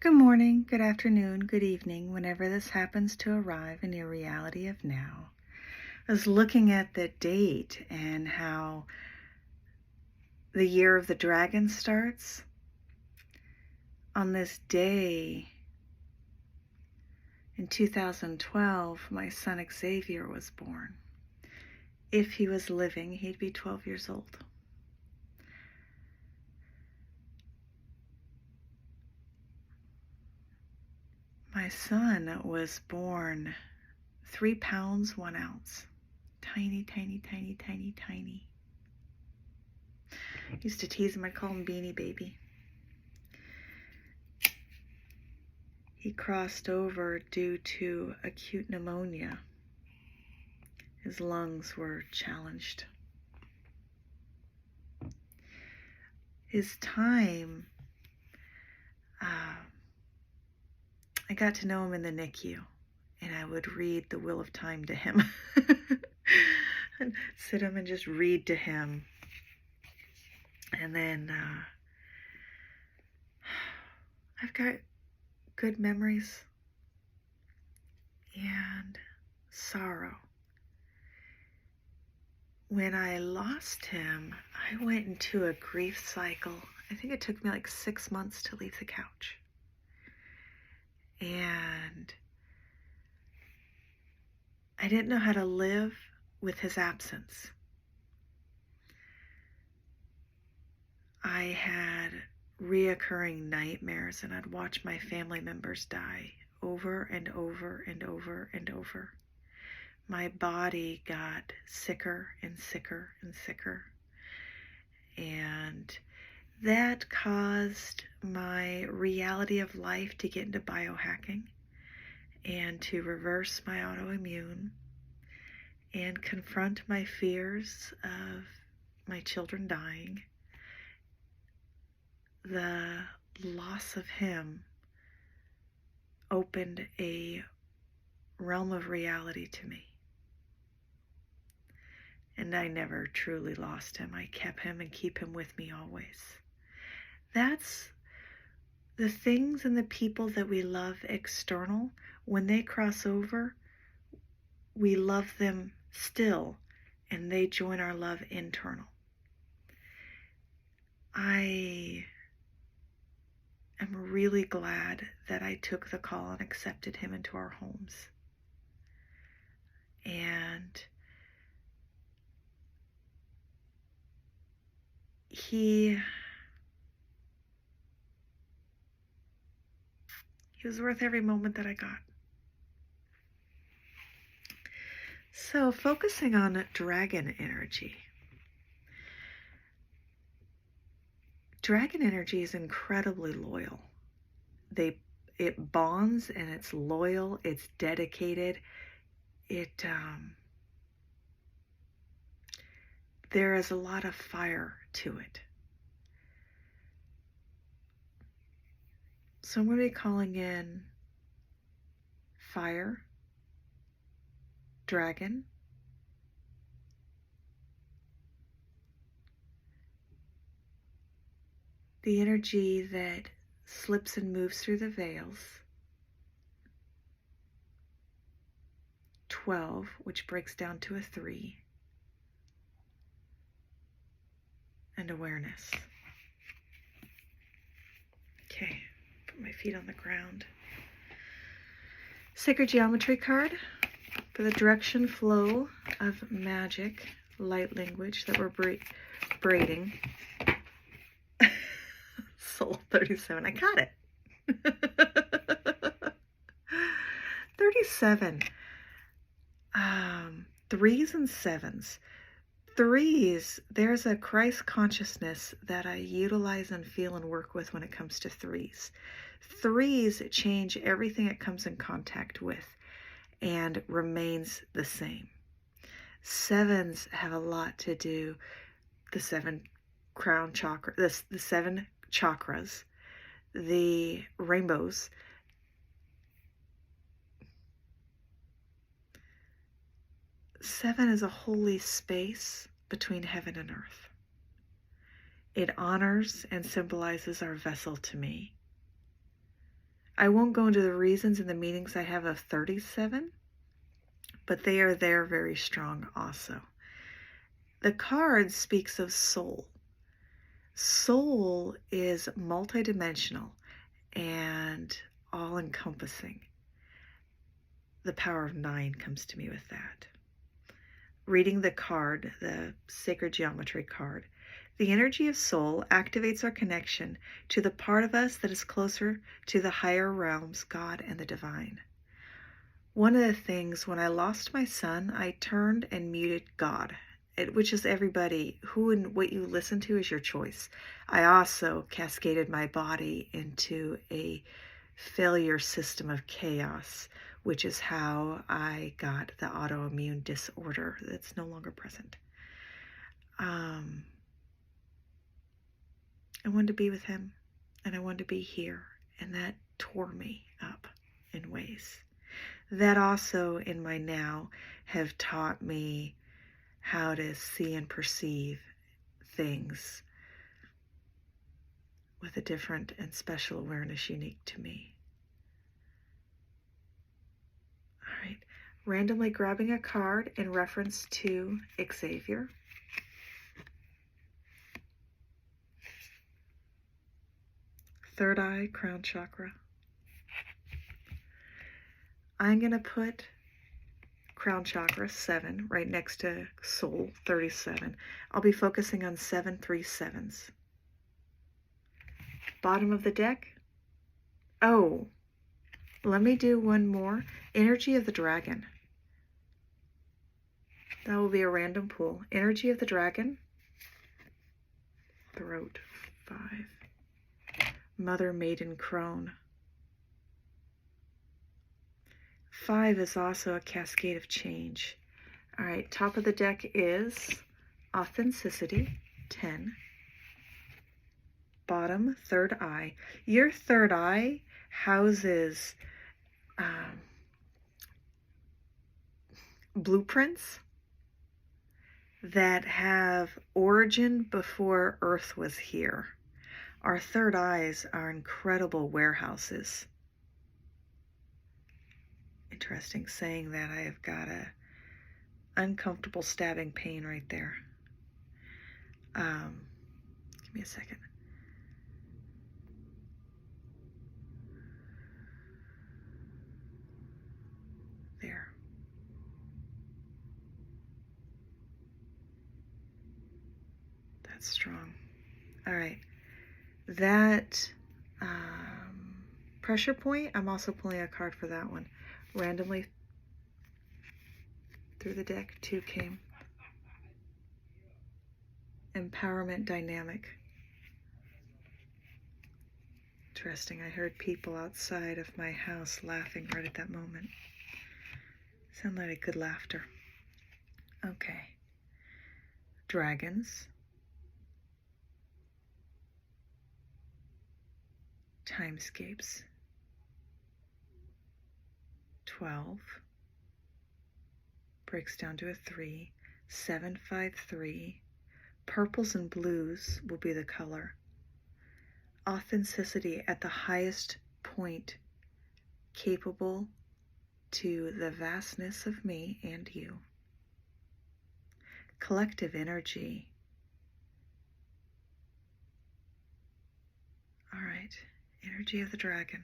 Good morning, good afternoon, good evening, whenever this happens to arrive in your reality of now. I was looking at the date and how the year of the dragon starts. On this day in 2012, my son Xavier was born. If he was living, he'd be 12 years old. My son was born 3 pounds, 1 ounce. Tiny, tiny, tiny, tiny, tiny. I used to tease him, I'd call him Beanie Baby. He crossed over due to acute pneumonia. His lungs were challenged. His time, I got to know him in the NICU, and I would read The Wheel of Time to him. And sit him and just read to him. And then I've got good memories and sorrow. When I lost him, I went into a grief cycle. I think it took me like 6 months to leave the couch. And I didn't know how to live with his absence. I had reoccurring nightmares, and I'd watch my family members die over and over and over and over. My body got sicker and sicker and sicker. And that caused my reality of life to get into biohacking and to reverse my autoimmune and confront my fears of my children dying. The loss of him opened a realm of reality to me. And I never truly lost him. I kept him and keep him with me always. That's the things and the people that we love external. When they cross over, we love them still, and they join our love internal. I am really glad that I took the call and accepted him into our homes. And he was worth every moment that I got. So focusing on dragon energy. Dragon energy is incredibly loyal. It bonds and it's loyal, it's dedicated. There is a lot of fire to it. So I'm going to be calling in fire, dragon, the energy that slips and moves through the veils, 12, which breaks down to a 3, and awareness. Okay, put my feet on the ground. Sacred geometry card for the direction flow of magic, light language that we're braiding. Soul 37, I got it. 37. 3s and 7s. 3s, there's a Christ consciousness that I utilize and feel and work with when it comes to 3s. 3s change everything it comes in contact with and remains the same. 7s have a lot to do, the 7 crown chakra, the 7 chakras, the rainbows. Seven is a holy space between heaven and earth. It honors and symbolizes our vessel to me. I won't go into the reasons and the meanings I have of 37, but they are there very strong also. The card speaks of soul. Soul is multidimensional and all-encompassing. The power of 9 comes to me with that. Reading the card, the sacred geometry card, the energy of soul activates our connection to the part of us that is closer to the higher realms, God and the divine. One of the things, when I lost my son, I turned and muted God, which is everybody. Who and what you listen to is your choice. I also cascaded my body into a failure system of chaos, which is how I got the autoimmune disorder that's no longer present. I wanted to be with him, and I wanted to be here, and that tore me up in ways. That also, in my now, have taught me how to see and perceive things with a different and special awareness unique to me. All right, randomly grabbing a card in reference to Xavier. Third eye, crown chakra. I'm going to put crown chakra 7 right next to soul 37. I'll be focusing on 737s. Bottom of the deck. Oh, let me do one more. Energy of the dragon. That will be a random pull. Energy of the dragon. Throat 5. Mother, maiden, crone. 5 is also a cascade of change. All right, top of the deck is authenticity, 10. Bottom, third eye. Your third eye houses blueprints that have origin before Earth was here. Our third eyes are incredible warehouses. Interesting saying that. I have got a uncomfortable stabbing pain right there. Give me a second. There. That's strong. All right. That pressure point, I'm also pulling a card for that one. Randomly through the deck, 2 came. Empowerment dynamic. Interesting. I heard people outside of my house laughing right at that moment. Sounded like good laughter. Okay. Dragons. Timescapes. 12. Breaks down to a 3. 7, 5, 3. Purples and blues will be the color. Authenticity at the highest point, capable to the vastness of me and you. Collective energy. All right, energy of the dragon.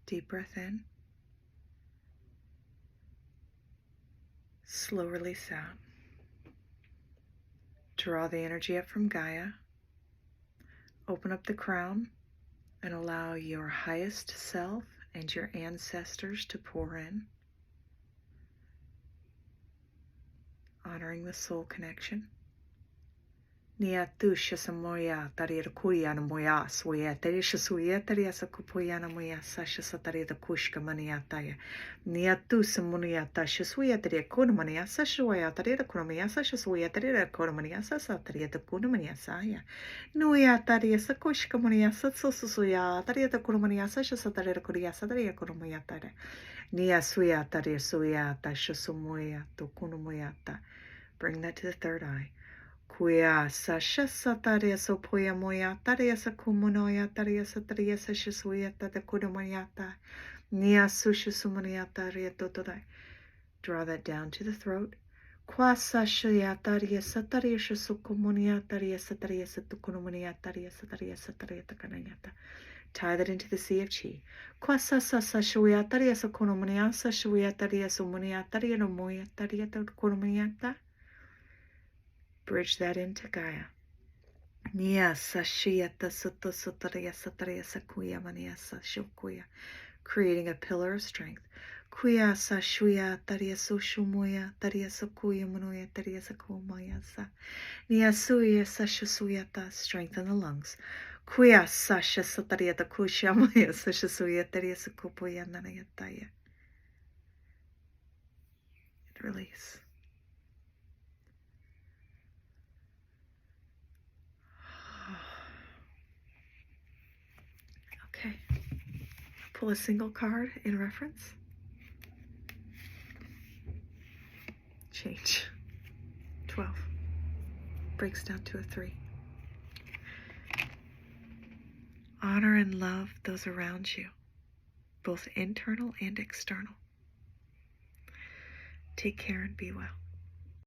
Deep breath in. Slow release out. Draw the energy up from Gaia. Open up the crown and allow your highest self and your ancestors to pour in. Honoring the soul connection. Niatusha samoya tarir kuyana moya swaya tarisha suya tariasa kupuyana moya sasha satari the kushka maniataya. Niatu samunia tasha suya taria kunamania sashwaya taria kunamia sasha suya taria kunamania sasataria the kunamania saya. Nuya taria sakushka mania satsusuya taria the kunamania sasha sataria kuria sataria kunamia tare. Nia suyata ria suyata shasumuyato kunumoyata. Bring that to the third eye. Kuya sasha sataria sopoya moyata ria sakumunoyata ria sataria sashasuyata the kunumoyata. Nia sushasumuniata ria totodai. Draw that down to the throat. Kwasa shayataria sataria shasukomuniataria sataria satukomuniataria sataria sataria takanayata. Tie that into the sea of chi. Kwasa sasa shuyataria sakonomiasa shuyataria sumuniataria no moyataria takonomiata. Bridge that into Gaia. Nia sashiyata sutta sutaria sataria sakuya maniasa shokuya. Creating a pillar of strength. Kuya sa shuya taria so shumuya taria sakuya munoya taria sakumaya sa. Nia suya sa shasuyata. Strengthen the lungs. Kuya sa shasatariata kushamaya sa shasuya taria sakupoya nanayataya. And release. Okay. Pull a single card in reference. Change. 12. Breaks down to a 3. Honor and love those around you, both internal and external. Take care and be well.